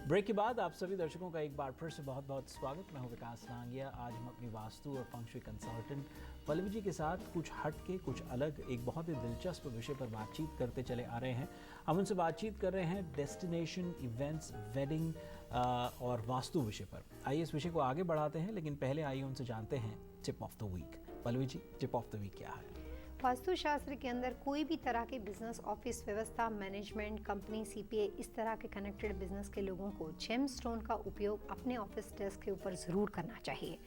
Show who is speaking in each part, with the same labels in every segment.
Speaker 1: Break के बाद आप सभी दर्शकों का एक बार फिर से बहुत बहुत स्वागत। मैं हूं विकास नांगिया। आज हम अपनी वास्तु और फंग शुई कंसल्टेंट पल्लवी जी के साथ कुछ हट के कुछ अलग एक बहुत ही दिलचस्प विषय पर बातचीत करते चले आ रहे हैं। हम उनसे बातचीत कर रहे हैं डेस्टिनेशन, इवेंट्स, वेडिंग और वास्तु विषय पर। आइए इस विषय को आगे बढ़ाते हैं, लेकिन पहले आइए उनसे जानते हैं tip of the week. Pallavi ji, tip of the week क्या है?
Speaker 2: वास्तुशास्त्र के अंदर कोई भी तरह के बिजनेस, ऑफिस व्यवस्था, मैनेजमेंट, कंपनी, सीपीए, इस तरह के कनेक्टेड बिजनेस के लोगों को जेमस्टोन का उपयोग अपने ऑफिस डेस्क के ऊपर ज़रूर करना चाहिए।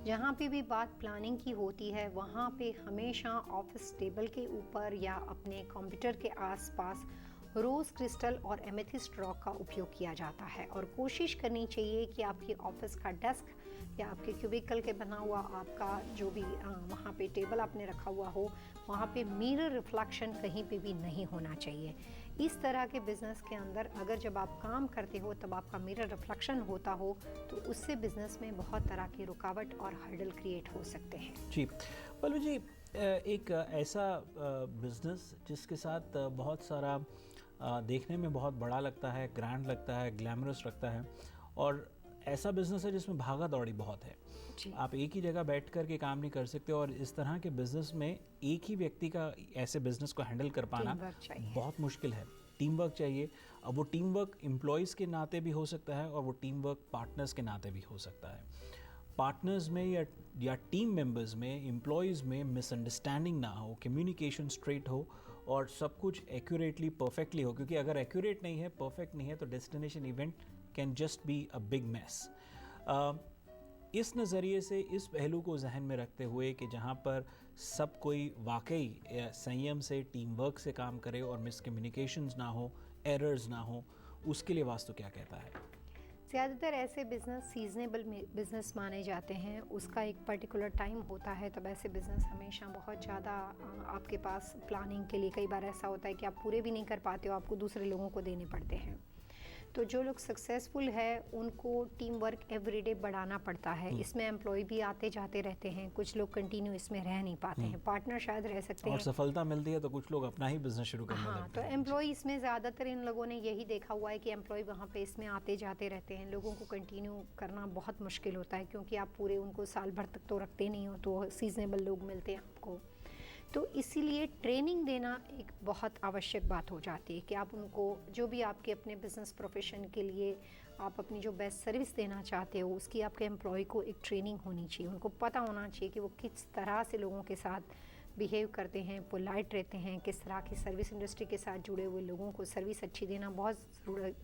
Speaker 2: जहाँ पे भी बात प्लानिंग की होती है, वहाँ पे हमेशा ऑफिस टेबल के ऊपर या अपने कंप्यूटर के आसपास रोज़ क्रिस्टल और एमेथिस्ट रॉक का उपयोग किया जाता है। और कोशिश करनी चाहिए कि आपकी ऑफिस का डेस्क या आपके क्यूबिकल के बना हुआ आपका जो भी वहाँ पे टेबल आपने रखा हुआ हो, वहाँ पे मिरर रिफ्लेक्शन कहीं पे भी नहीं होना चाहिए। इस तरह के बिजनेस के अंदर अगर जब आप काम करते हो तब आपका मिरर रिफ्लेक्शन होता हो तो उससे बिजनेस में बहुत तरह की रुकावट और हर्डल क्रिएट हो सकते हैं।
Speaker 1: जी पल्लवी जी, एक ऐसा बिजनेस जिसके साथ बहुत सारा देखने में बहुत बड़ा लगता है, ग्रैंड लगता है, ग्लैमरस लगता है, और ऐसा बिजनेस है जिसमें भागा दौड़ी बहुत है। आप एक ही जगह बैठ कर के काम नहीं कर सकते, और इस तरह के बिजनेस में एक ही व्यक्ति का ऐसे बिजनेस को हैंडल कर पाना बहुत मुश्किल है। टीम वर्क चाहिए। अब वो टीम वर्क एम्प्लॉयज़ के नाते भी हो सकता है और वो टीम वर्क पार्टनर्स के नाते भी हो सकता है। पार्टनर्स में या टीम मेंबर्स में, एम्प्लॉयज़ में मिसअंडरस्टैंडिंग ना हो, कम्युनिकेशन स्ट्रेट हो और सब कुछ एक्यूरेटली, परफेक्टली हो। क्योंकि अगर एक्यूरेट नहीं है, परफेक्ट नहीं है, तो destination event can just be a big mess. इस नज़रिए से, इस पहलू को जहन में रखते हुए कि जहाँ पर सब कोई वाकई संयम से, टीम वर्क से काम करे और मिसकम्युनिकेशंस ना हो, एरर्स ना हो, उसके लिए वास्तु क्या कहता है?
Speaker 2: ज़्यादातर ऐसे बिज़नेस सीजनेबल बिज़नेस माने जाते हैं। उसका एक पर्टिकुलर टाइम होता है, तब ऐसे बिज़नेस हमेशा बहुत ज़्यादा आपके पास प्लानिंग के लिए कई बार ऐसा होता है कि आप पूरे भी नहीं कर पाते हो, आपको दूसरे लोगों को देने पड़ते हैं। तो जो लोग सक्सेसफुल है उनको टीम वर्क एवरीडे बढ़ाना पड़ता है। इसमें एम्प्लॉय भी आते जाते रहते हैं, कुछ लोग कंटिन्यू इसमें रह नहीं पाते हैं। पार्टनर शायद रह सकते हैं
Speaker 1: और सफलता मिलती है तो कुछ लोग अपना ही बिजनेस शुरू करने लगते हैं।
Speaker 2: तो एम्प्लॉय इसमें ज़्यादातर इन लोगों ने यही देखा हुआ है कि एम्प्लॉय वहाँ पे इसमें आते जाते रहते हैं। लोगों को कंटिन्यू करना बहुत मुश्किल होता है, क्योंकि आप पूरे उनको साल भर तक तो रखते नहीं हो, तो सीजनेबल लोग मिलते हैं आपको। तो इसीलिए ट्रेनिंग देना एक बहुत आवश्यक बात हो जाती है कि आप उनको, जो भी आपके अपने बिजनेस प्रोफेशन के लिए आप अपनी जो बेस्ट सर्विस देना चाहते हो, उसकी आपके एम्प्लॉय को एक ट्रेनिंग होनी चाहिए। उनको पता होना चाहिए कि वो किस तरह से लोगों के साथ बिहेव करते हैं, पोलाइट रहते हैं, किस तरह की सर्विस इंडस्ट्री के साथ जुड़े हुए लोगों को सर्विस अच्छी देना बहुत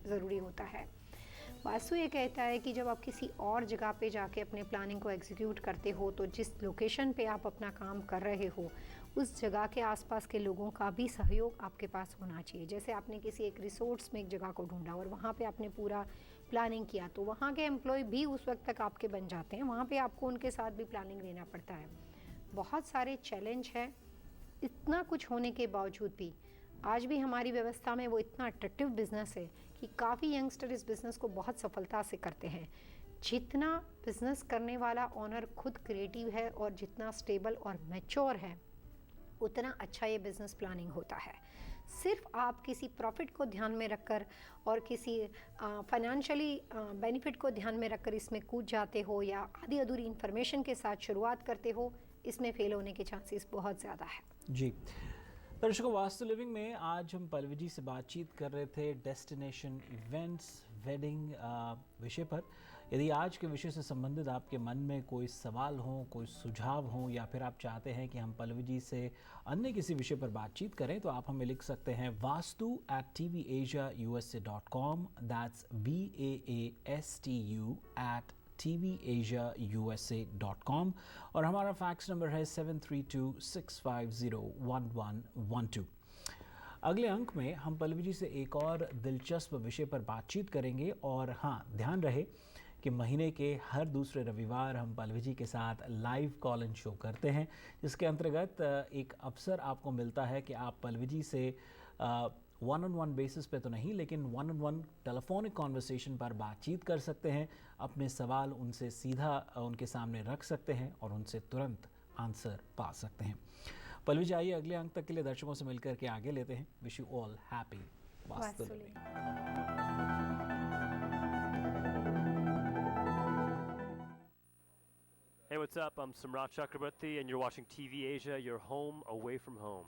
Speaker 2: ज़रूरी होता है। वास्तु ये कहता है कि जब आप किसी और जगह पे जाके अपने प्लानिंग को एग्जीक्यूट करते हो, तो जिस लोकेशन पे आप अपना काम कर रहे हो उस जगह के आसपास के लोगों का भी सहयोग आपके पास होना चाहिए। जैसे आपने किसी एक रिसोर्ट्स में एक जगह को ढूंढा और वहाँ पे आपने पूरा प्लानिंग किया, तो वहाँ के एम्प्लॉय भी उस वक्त तक आपके बन जाते हैं। वहाँ पे आपको उनके साथ भी प्लानिंग लेना पड़ता है। बहुत सारे चैलेंज है। इतना कुछ होने के बावजूद भी आज भी हमारी व्यवस्था में वो इतना अट्रैक्टिव बिजनेस है कि काफ़ी यंगस्टर इस बिज़नेस को बहुत सफलता से करते हैं। जितना बिज़नेस करने वाला ओनर खुद क्रिएटिव है और जितना स्टेबल और मैच्योर है, उतना अच्छा ये बिज़नेस प्लानिंग होता है। सिर्फ आप किसी प्रॉफिट को ध्यान में रखकर और किसी फाइनेंशियली बेनिफिट को ध्यान में रखकर इसमें कूद जाते हो या आधी अधूरी इन्फॉर्मेशन के साथ शुरुआत करते हो, इसमें फेल होने के चांसेस बहुत ज़्यादा है।
Speaker 1: जी दर्शकों, वास्तु लिविंग में आज हम पल्लवी जी से बातचीत कर रहे थे डेस्टिनेशन, इवेंट्स, वेडिंग विषय पर। यदि आज के विषय से संबंधित आपके मन में कोई सवाल हो, कोई सुझाव हो, या फिर आप चाहते हैं कि हम पल्लवी जी से अन्य किसी विषय पर बातचीत करें, तो आप हमें लिख सकते हैं vastu@tvasiausa.com। That's VAASTU@tvasiausa.com। और हमारा फैक्स नंबर है 7326501112। अगले अंक में हम पल्लवी जी से एक और दिलचस्प विषय पर बातचीत करेंगे। और हाँ, ध्यान रहे कि महीने के हर दूसरे रविवार हम पल्लवी जी के साथ लाइव कॉल इन शो करते हैं, जिसके अंतर्गत एक अवसर आपको मिलता है कि आप पल्लवी जी से वन ऑन वन बेसिस पे तो नहीं, लेकिन one on one telephonic conversation पर बातचीत कर सकते हैं। अपने सवाल उनसे सीधा उनके सामने रख सकते हैं और उनसे तुरंत आंसर पा सकते हैं। पल्लवी जी, आइए अगले अंक तक के लिए दर्शकों से मिलकर के आगे लेते हैं। Wish you all happy vastu living.
Speaker 3: what's up? I'm Samrat Chakrabarti, and you're watching TV Asia, your home away from home.